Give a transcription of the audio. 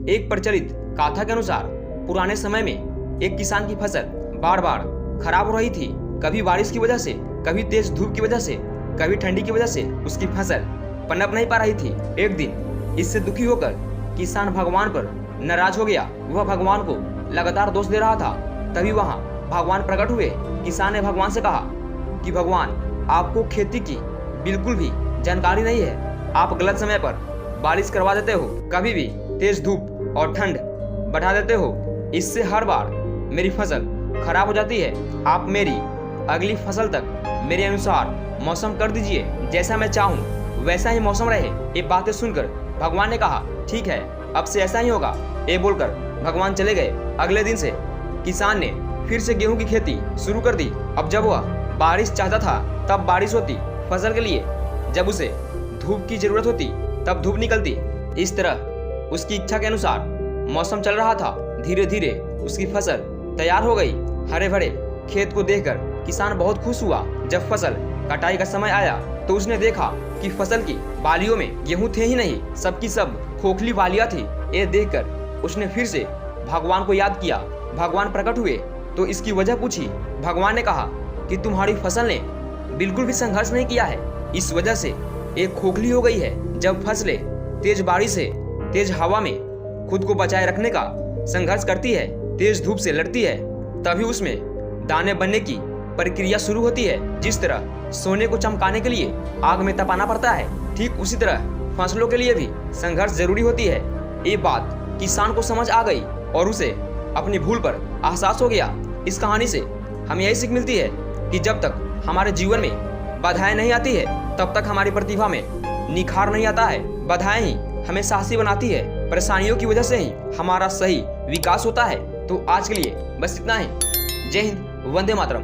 एक प्रचलित गाथा के अनुसार पुराने समय में एक किसान की फसल बार बार खराब हो रही थी। कभी बारिश की वजह से, कभी तेज धूप की वजह से, कभी ठंडी की वजह से उसकी फसल पनप नहीं पा रही थी। एक दिन इससे दुखी होकर किसान भगवान पर नाराज हो गया। वह भगवान को लगातार दोष दे रहा था। तभी वहां भगवान प्रकट हुए। किसान ने भगवान से कहा कि भगवान, आपको खेती की बिल्कुल भी जानकारी नहीं है। आप गलत समय पर बारिश करवा देते हो, कभी भी तेज धूप और ठंड बढ़ा देते हो। इससे हर बार मेरी फसल खराब हो जाती है। आप मेरी अगली फसल तक मेरे अनुसार मौसम कर दीजिए, जैसा मैं चाहूँ वैसा ही मौसम रहे। ये बातें सुनकर भगवान ने कहा, ठीक है, अब से ऐसा ही होगा। ये बोलकर भगवान चले गए। अगले दिन से किसान ने फिर से गेहूं की खेती शुरू कर दी। अब जब वह बारिश चाहता था तब बारिश होती फसल के लिए, जब उसे धूप की जरूरत होती तब धूप निकलती। इस तरह उसकी इच्छा के अनुसार मौसम चल रहा था। धीरे धीरे उसकी फसल तैयार हो गई। हरे भरे खेत को देखकर किसान बहुत खुश हुआ। जब फसल कटाई का समय आया तो उसने देखा कि फसल की बालियों में गेहूं थे ही नहीं, सबकी सब खोखली बालियां थी। ये देखकर उसने फिर से भगवान को याद किया। भगवान प्रकट हुए तो इसकी वजह पूछी। भगवान ने कहा कि तुम्हारी फसल ने बिल्कुल भी संघर्ष नहीं किया है, इस वजह से एक खोखली हो गई है। जब फसलें तेज बारिश से, तेज हवा में खुद को बचाए रखने का संघर्ष करती है, तेज धूप से लड़ती है, तभी उसमें दाने बनने की प्रक्रिया शुरू होती है। जिस तरह सोने को चमकाने के लिए आग में तपाना पड़ता है, ठीक उसी तरह फसलों के लिए भी संघर्ष जरूरी होती है। ये बात किसान को समझ आ गई और उसे अपनी भूल पर एहसास हो गया। इस कहानी से हमें यही सीख मिलती है कि जब तक हमारे जीवन में बाधाएं नहीं आती है, तब तक हमारी प्रतिभा में निखार नहीं आता है। बाधाएं ही हमें साहसी बनाती है। परेशानियों की वजह से ही हमारा सही विकास होता है। तो आज के लिए बस इतना ही। जय हिंद, वंदे मातरम।